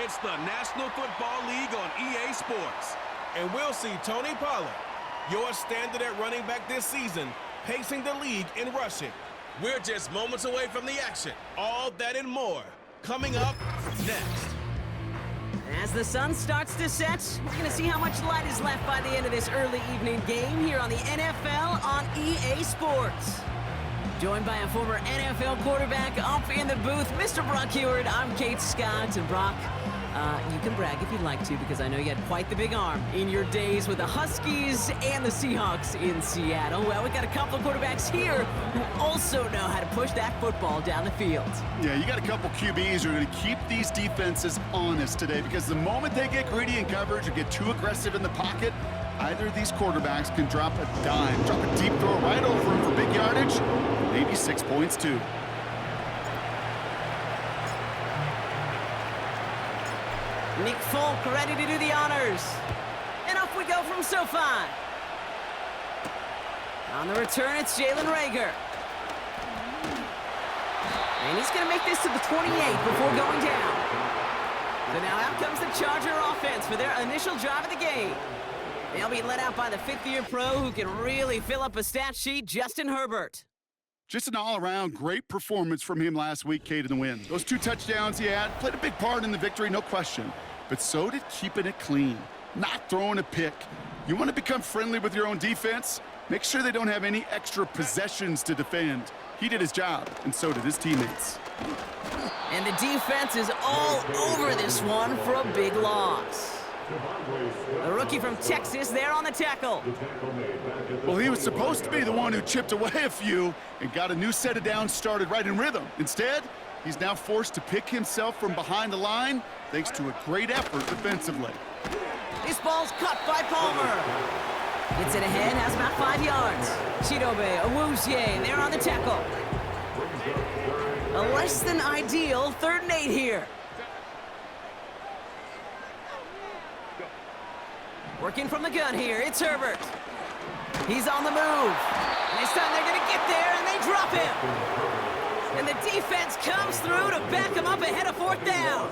It's the National Football League on EA Sports. And we'll see Tony Pollard, your standard at running back this season, pacing the league in rushing. We're just moments away from the action. All that and more coming up next. As the sun starts to set, we're going to see how much light is left by the end of this early evening game here on the NFL on EA Sports. Joined by a former NFL quarterback up in the booth, Mr. Brock Heward. I'm Kate Scott. And Brock, you can brag if you'd like to, because I know you had quite the big arm in your days with the Huskies and the Seahawks in Seattle. Well, we've got a couple of quarterbacks here who also know how to push that football down the field. Yeah, you got a couple QBs who are going to keep these defenses honest today, because the moment they get greedy in coverage or get too aggressive in the pocket, either of these quarterbacks can drop a dime, drop a deep throw right over him for big yardage, maybe 6 points too. Nick Folk ready to do the honors. And off we go from SoFi. On the return, it's Jalen Reagor. And he's going to make this to the 28 before going down. So now out comes the Charger offense for their initial drive of the game. They'll be led out by the fifth-year pro who can really fill up a stat sheet, Justin Herbert. Just an all-around great performance from him last week, Kate, in the win. Those 2 touchdowns he had played a big part in the victory, no question. But so did keeping it clean, not throwing a pick. You want to become friendly with your own defense? Make sure they don't have any extra possessions to defend. He did his job, and so did his teammates. And the defense is all over this one for a big loss. The rookie from Texas there on the tackle. Well, he was supposed to be the one who chipped away a few and got a new set of downs started right in rhythm. Instead, he's now forced to pick himself from behind the line thanks to a great effort defensively. This ball's cut by Palmer. Gets it ahead, has about 5 yards. Chidobe Awuzie there on the tackle. A less than ideal 3rd and 8 here. Working from the gun here, it's Herbert. He's on the move. And this time they're going to get there, and they drop him. And the defense comes through to back him up ahead of 4th down.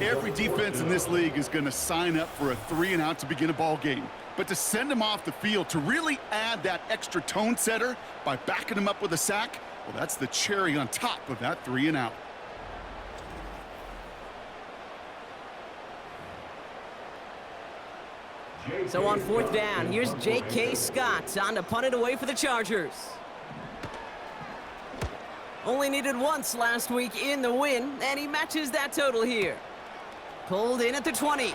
Every defense in this league is going to sign up for a 3-and-out to begin a ball game. But to send him off the field, to really add that extra tone setter by backing him up with a sack, well, that's the cherry on top of that 3-and-out. So on 4th down, here's J.K. Scott on to punt it away for the Chargers. Only needed once last week in the win, and he matches that total here. Pulled in at the 20.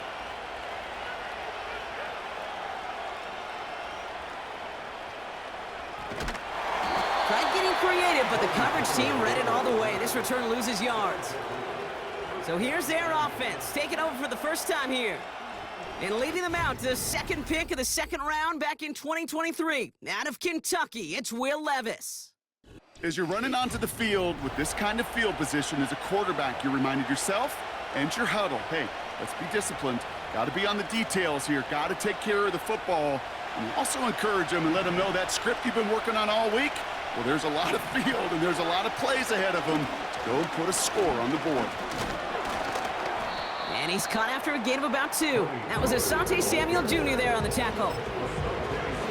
Tried getting creative, but the coverage team read it all the way. This return loses yards. So here's their offense, taking over for the first time here. And leading them out to the 2nd pick of the 2nd round back in 2023. Out of Kentucky, it's Will Levis. As you're running onto the field with this kind of field position as a quarterback, you're reminding yourself and your huddle, hey, let's be disciplined. Got to be on the details here. Got to take care of the football. And also encourage them and let them know that script you've been working on all week, well, there's a lot of field and there's a lot of plays ahead of them to go and put a score on the board. And he's caught after a gain of about 2. That was Asante Samuel Jr. there on the tackle.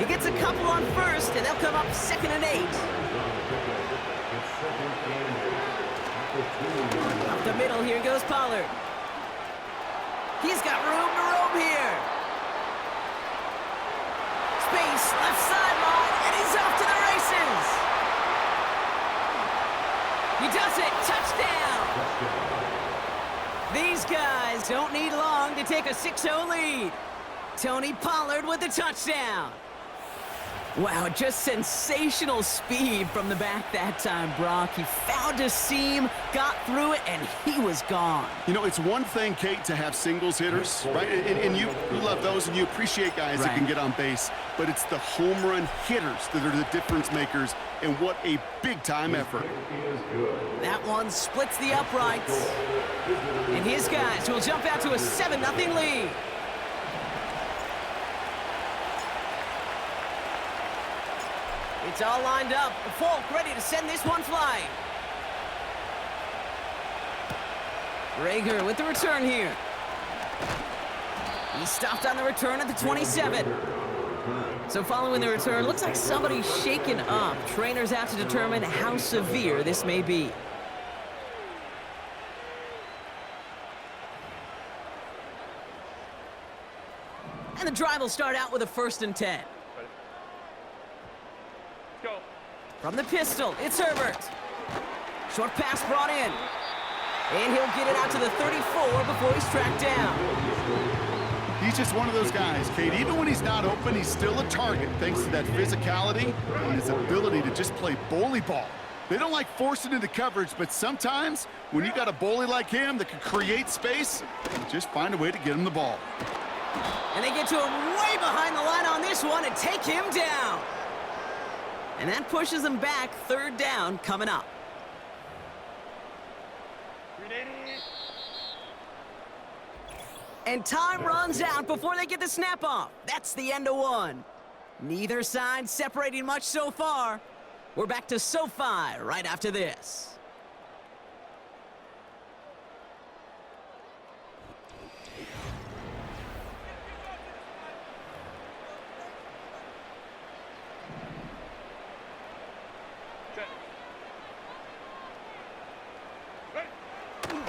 He gets a couple on 1st, and they'll come up 2nd and 8. Up the middle, here goes Pollard. He's got room to roam here. Space, left sideline, and he's off to the races. He does it, touchdown. These guys don't need long to take a 6-0 lead. Tony Pollard with the touchdown. Wow, just sensational speed from the back that time, Brock. He found a seam, got through it, and he was gone. You know, it's one thing, Kate, to have singles hitters, right? And you love those, and you appreciate guys that can get on base. But it's the home run hitters that are the difference makers, and what a big-time effort. That one splits the uprights. And his guys will jump out to a 7-0 lead. It's all lined up. Folk ready to send this one flying. Rager with the return here. He stopped on the return at the 27. So following the return, looks like somebody's shaken up. Trainers have to determine how severe this may be. And the drive will start out with a 1st and 10. Go. From the pistol, it's Herbert. Short pass brought in. And he'll get it out to the 34 before he's tracked down. He's just one of those guys, Kate. Even when he's not open, he's still a target thanks to that physicality and his ability to just play bully ball. They don't like forcing into coverage, but sometimes when you got a bully like him that can create space, you just find a way to get him the ball. And they get to him way behind the line on this one and take him down. And that pushes them back. 3rd down coming up. And time runs out before they get the snap off. That's the end of one. Neither side separating much so far. We're back to SoFi right after this.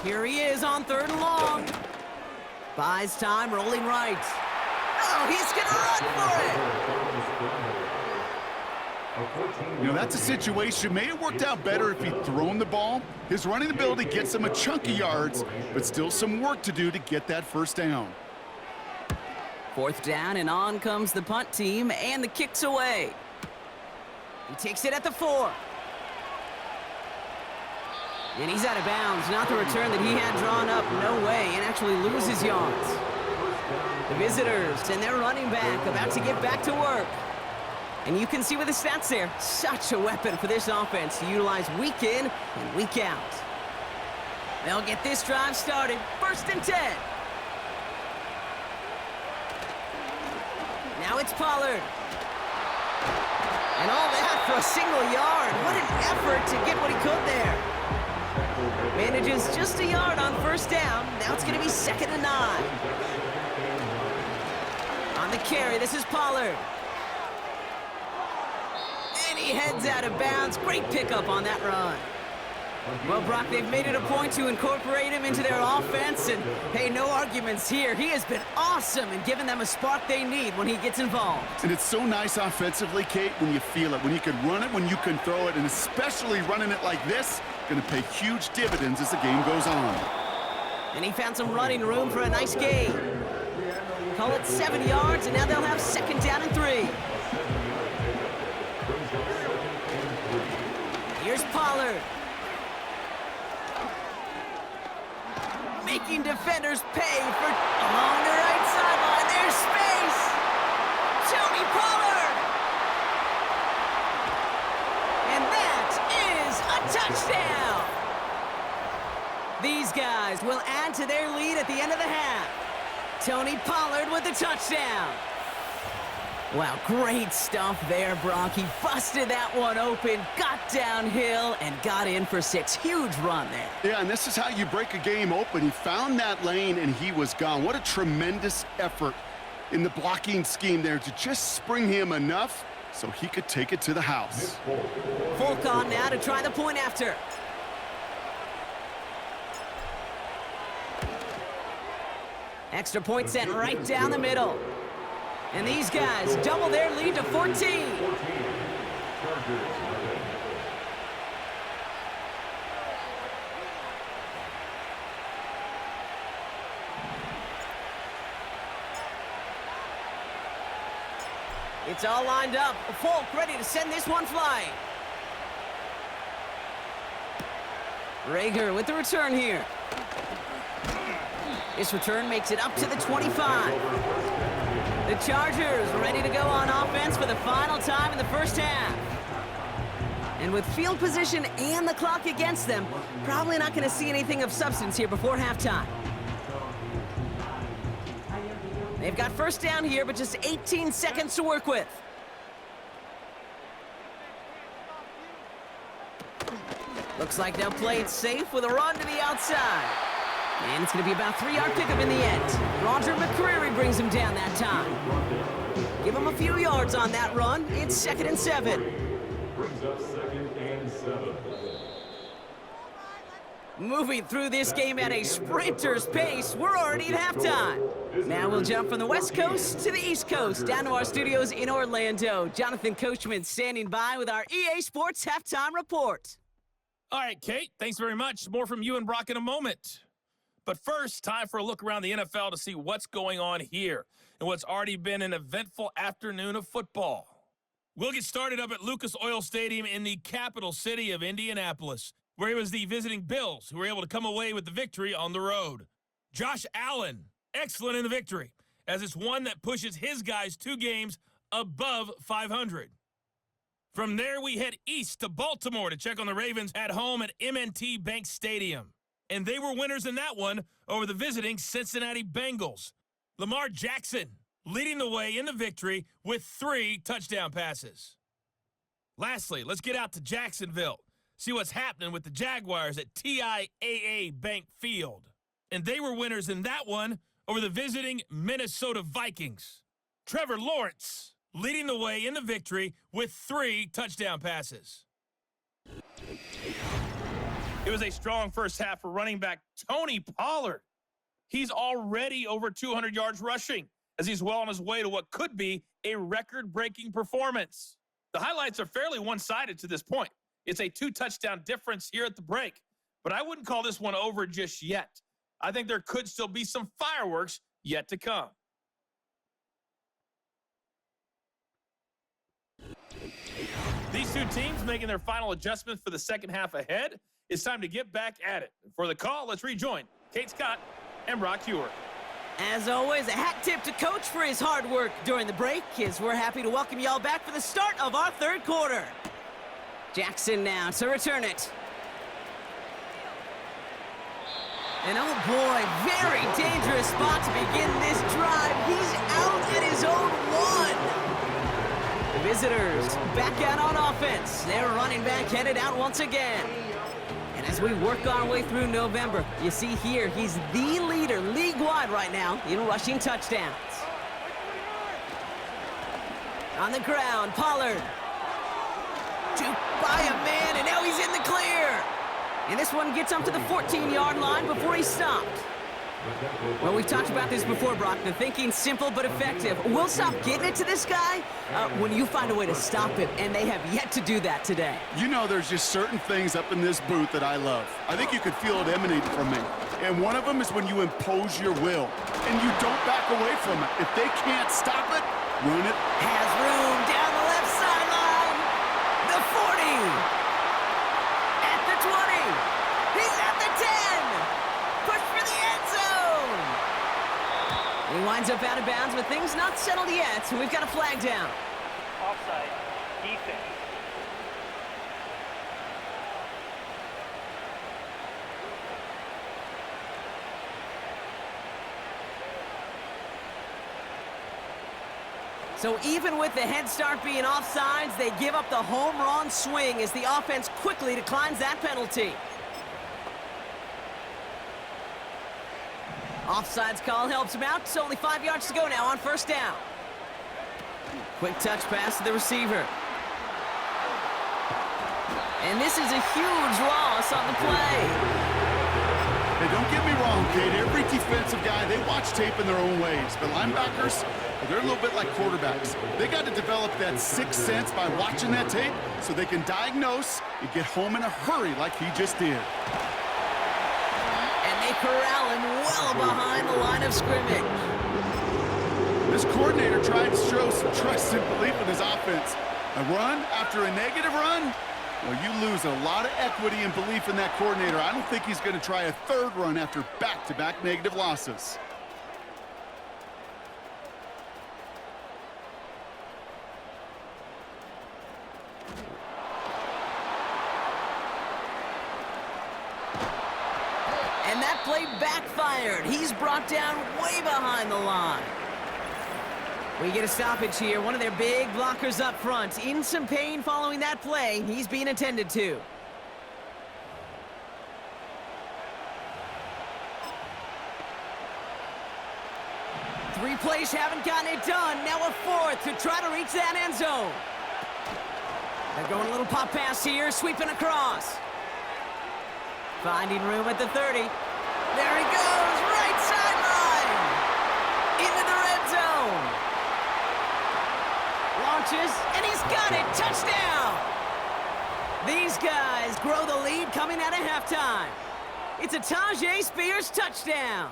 Here he is on 3rd and long. Buys time, rolling right. Oh, he's gonna run for it! You know, that's a situation. May have worked out better if he'd thrown the ball. His running ability gets him a chunk of yards, but still some work to do to get that 1st down. 4th down, and on comes the punt team, and the kick's away. He takes it at the 4. And he's out of bounds. Not the return that he had drawn up. No way. And actually loses yards. The visitors and their running back about to get back to work. And you can see with the stats there, such a weapon for this offense to utilize week in and week out. They'll get this drive started. 1st and 10. Now it's Pollard. And all that for a single yard. What an effort to get what he could there. Manages just a yard on 1st down. Now it's going to be 2nd and 9. On the carry, this is Pollard. And he heads out of bounds. Great pickup on that run. Well, Brock, they've made it a point to incorporate him into their offense, and hey, no arguments here. He has been awesome in giving them a spark they need when he gets involved. And it's so nice offensively, Kate, when you feel it, when you can run it, when you can throw it, and especially running it like this, going to pay huge dividends as the game goes on. And he found some running room for a nice gain. Call it 7 yards, and now they'll have 2nd down and 3. Here's Pollard. Making defenders pay for along the right sideline. There's space. Tony Pollard. And that is a touchdown. These guys will add to their lead at the end of the half. Tony Pollard with the touchdown. Wow, great stuff there, Brock. He busted that one open, got downhill, and got in for 6. Huge run there. Yeah, and this is how you break a game open. He found that lane, and he was gone. What a tremendous effort in the blocking scheme there to just spring him enough so he could take it to the house. Folk on now to try the point after. Extra point sent right down the middle. And these guys double their lead to 14. It's all lined up. Folk ready to send this one flying. Rager with the return here. This return makes it up to the 25. The Chargers ready to go on offense for the final time in the first half. And with field position and the clock against them, probably not going to see anything of substance here before halftime. They've got first down here, but just 18 seconds to work with. Looks like they'll play it safe with a run to the outside. And it's going to be about 3-yard pickup in the end. Roger McCreary brings him down that time. Give him a few yards on that run. It's 2nd and 7. Brings up 2nd and 7. Moving through this game at a sprinter's pace, we're already at halftime. Now we'll jump from the West Coast to the East Coast, down to our studios in Orlando. Jonathan Coachman standing by with our EA Sports Halftime Report. All right, Kate, thanks very much. More from you and Brock in a moment. But first, time for a look around the NFL to see what's going on here and what's already been an eventful afternoon of football. We'll get started up at Lucas Oil Stadium in the capital city of Indianapolis, where it was the visiting Bills who were able to come away with the victory on the road. Josh Allen, excellent in the victory, as it's one that pushes his guys 2 games above 500. From there, we head east to Baltimore to check on the Ravens at home at M&T Bank Stadium. And they were winners in that one over the visiting Cincinnati Bengals. Lamar Jackson leading the way in the victory with 3 touchdown passes. Lastly, let's get out to Jacksonville. See what's happening with the Jaguars at TIAA Bank Field. And they were winners in that one over the visiting Minnesota Vikings. Trevor Lawrence leading the way in the victory with 3 touchdown passes. It was a strong first half for running back Tony Pollard. He's already over 200 yards rushing as he's well on his way to what could be a record-breaking performance. The highlights are fairly one-sided to this point. It's a 2-touchdown difference here at the break, but I wouldn't call this one over just yet. I think there could still be some fireworks yet to come. These 2 teams making their final adjustments for the second half ahead. It's time to get back at it. For the call, let's rejoin Kate Scott and Brock Hewer. As always, a hat tip to Coach for his hard work during the break, as we're happy to welcome y'all back for the start of our 3rd quarter. Jackson now to return it. And oh boy, very dangerous spot to begin this drive. He's out at his own 1. The visitors back out on offense. Their running back headed out once again. And as we work our way through November, you see here, he's the leader league-wide right now in rushing touchdowns. On the ground, Pollard. Juked by a man, and now he's in the clear. And this one gets up to the 14-yard line before he stopped. Well, we've talked about this before, Brock. The thinking's simple but effective. We'll stop getting it to this guy when you find a way to stop him, and they have yet to do that today. You know, there's just certain things up in this booth that I love. I think you could feel it emanate from me. And one of them is when you impose your will, and you don't back away from it. If they can't stop it, run it. Has room down the left sideline. The 40. At the 20. He's at the 10. Push for the end zone. He winds up out of bounds with things not settled yet, so we've got a flag down. Offside. Defense. So even with the head start being offsides, they give up the home run swing as the offense quickly declines that penalty. Offsides call helps him out. It's only 5 yards to go now on first down. Quick touch pass to the receiver. And this is a huge loss on the play. Hey, don't get me wrong, Kate. Every defensive guy, they watch tape in their own ways. But linebackers, they're a little bit like quarterbacks. They got to develop that sixth sense by watching that tape so they can diagnose and get home in a hurry like he just did. And they corral him well behind the line of scrimmage. This coordinator tried to show some trust and belief in his offense. A run after a negative run? Well, you lose a lot of equity and belief in that coordinator. I don't think he's going to try a third run after back-to-back negative losses. And that play backfired. He's brought down way behind the line. We get a stoppage here. One of their big blockers up front. In some pain following that play. He's being attended to. 3 plays haven't gotten it done. Now a 4th to try to reach that end zone. They're going a little pop pass here, sweeping across. Finding room at the 30. There he goes, right sideline. Into the red zone. Launches, and he's got it. Touchdown. These guys grow the lead coming out of halftime. It's a Tajay Spears touchdown.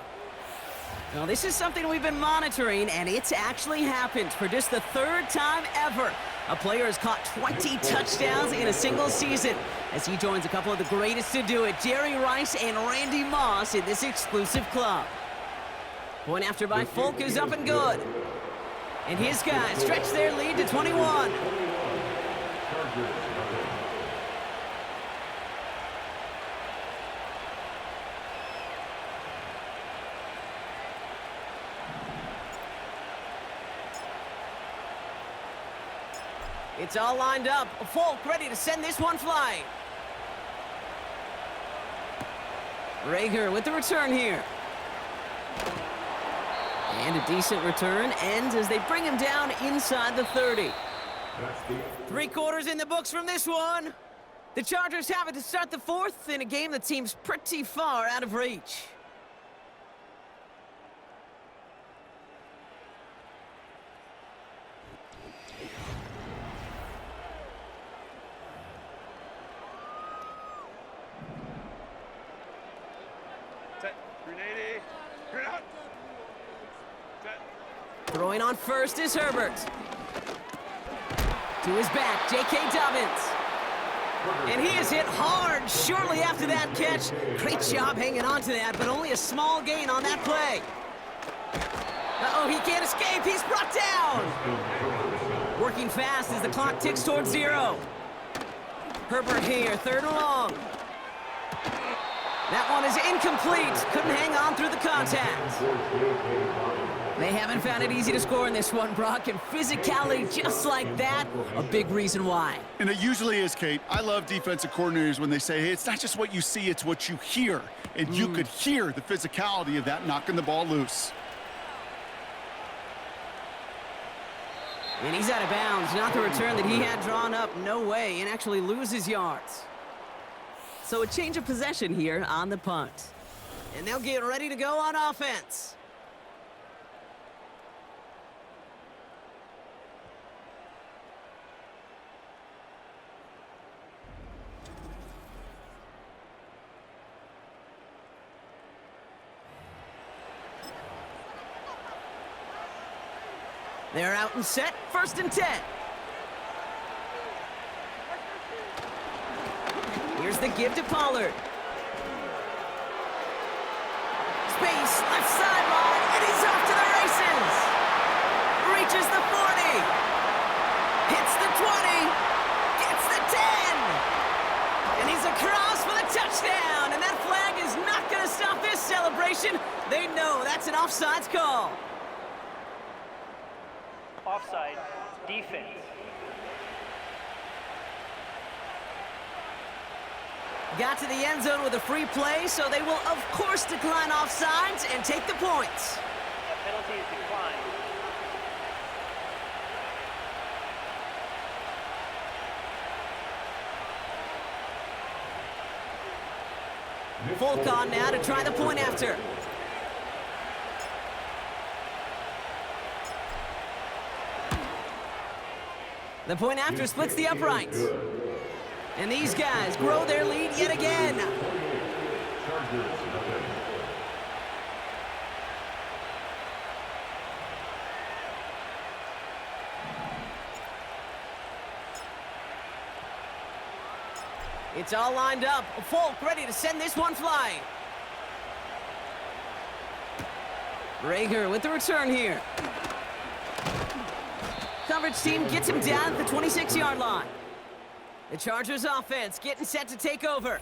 Well, this is something we've been monitoring, and it's actually happened for just the 3rd time ever. A player has caught 20 touchdowns in a single season as he joins a couple of the greatest to do it, Jerry Rice and Randy Moss, in this exclusive club. Point after by Folk is up and good. And his guys stretch their lead to 21. It's all lined up. Folk ready to send this one flying. Rager with the return here. And a decent return ends as they bring him down inside the 30. 3 quarters in the books from this one. The Chargers have it to start the 4th in a game that seems pretty far out of reach. Throwing on first is Herbert. To his back, J.K. Dobbins. And he is hit hard shortly after that catch. Great job hanging on to that, but only a small gain on that play. Uh-oh, he can't escape. He's brought down. Working fast as the clock ticks towards 0. Herbert here, 3rd and long. That one is incomplete. Couldn't hang on through the contact. They haven't found it easy to score in this one, Brock, and physicality just like that, a big reason why. And it usually is, Kate. I love defensive coordinators when they say, hey, it's not just what you see, it's what you hear. And you could hear the physicality of that knocking the ball loose. And he's out of bounds. Not the return that he had drawn up. No way. And actually loses yards. So a change of possession here on the punt. And they'll get ready to go on offense. They're out and set, 1st and 10. Here's the give to Pollard. Space, left sideline, and he's off to the races. Reaches the 40. Hits the 20. Gets the 10. And he's across for the touchdown. And that flag is not going to stop this celebration. They know that's an offsides call. Offside, defense. Got to the end zone with a free play, so they will, of course, decline offsides and take the points. That penalty is declined. Folk on now to try the point after. The point after splits the uprights. And these guys grow their lead yet again. It's all lined up. Folk ready to send this one flying. Rager with the return here. Coverage team gets him down at the 26-yard line. The Chargers offense getting set to take over.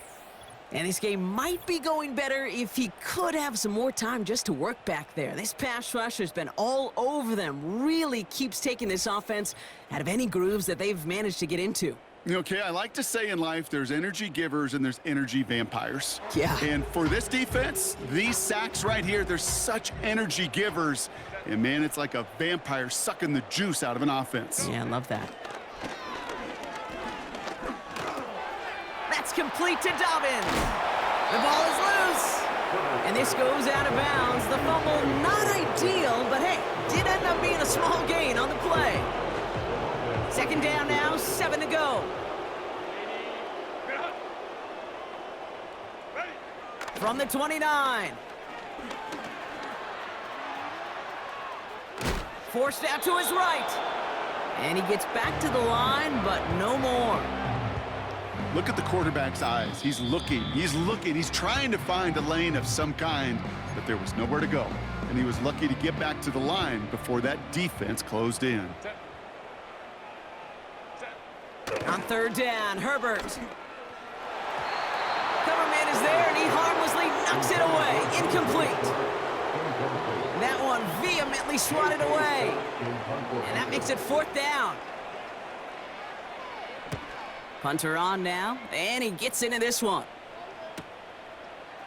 And this game might be going better if he could have some more time just to work back there. This pass rush has been all over them. Really keeps taking this offense out of any grooves that they've managed to get into. Okay, I like to say in life there's energy givers and there's energy vampires. Yeah. And for this defense, these sacks right here, they're such energy givers. And man, it's like a vampire sucking the juice out of an offense. Yeah, I love that. That's complete to Dobbins. The ball is loose. And this goes out of bounds. The fumble, not ideal, but hey, did end up being a small gain on the play. Second down now, 7 to go. From the 29. Forced out to his right. And he gets back to the line, but no more. Look at the quarterback's eyes. He's looking, he's trying to find a lane of some kind, but there was nowhere to go. And he was lucky to get back to the line before that defense closed in. On third down, Herbert. Coverman is there, and he harmlessly knocks it away. Incomplete. That one vehemently swatted away. And that makes it fourth down. Punter on now, and he gets into this one.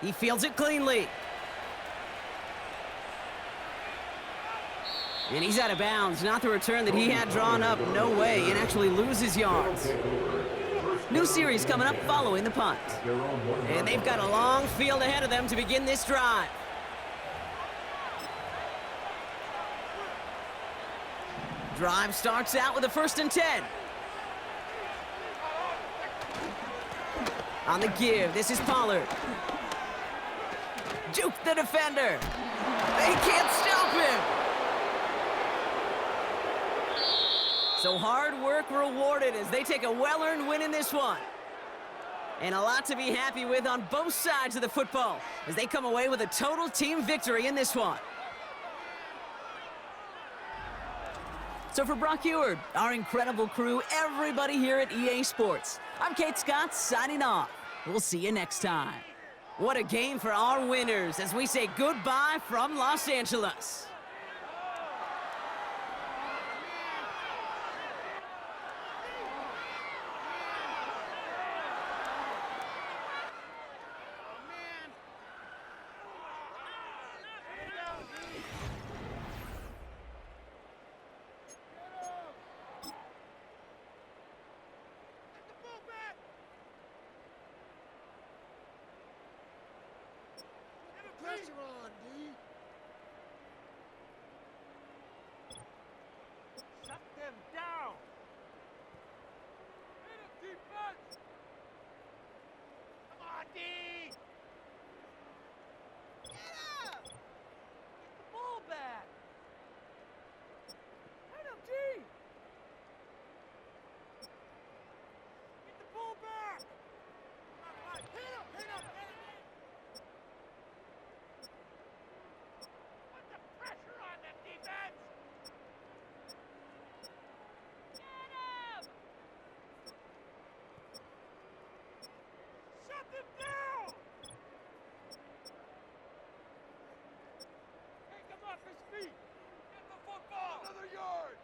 He fields it cleanly. And he's out of bounds. Not the return that he had drawn up. No way. And actually loses yards. New series coming up following the punt. And they've got a long field ahead of them to begin this drive. Drive starts out with a 1st and 10. On the give, this is Pollard. Juke the defender. They can't stop him. So hard work rewarded as they take a well-earned win in this one. And a lot to be happy with on both sides of the football as they come away with a total team victory in this one. So for Brock Eward, our incredible crew, everybody here at EA Sports, I'm Kate Scott signing off. We'll see you next time. What a game for our winners as we say goodbye from Los Angeles. Pressure on, D. Shut them down. Hit him, defense. Come on, D. Get him. Get the ball back. Hit him, D. Get the ball back. Hit him, hit him, hit him. Pressure on them, defense! Get him! Shut them down! Take him off his feet! Get the football! Another yard!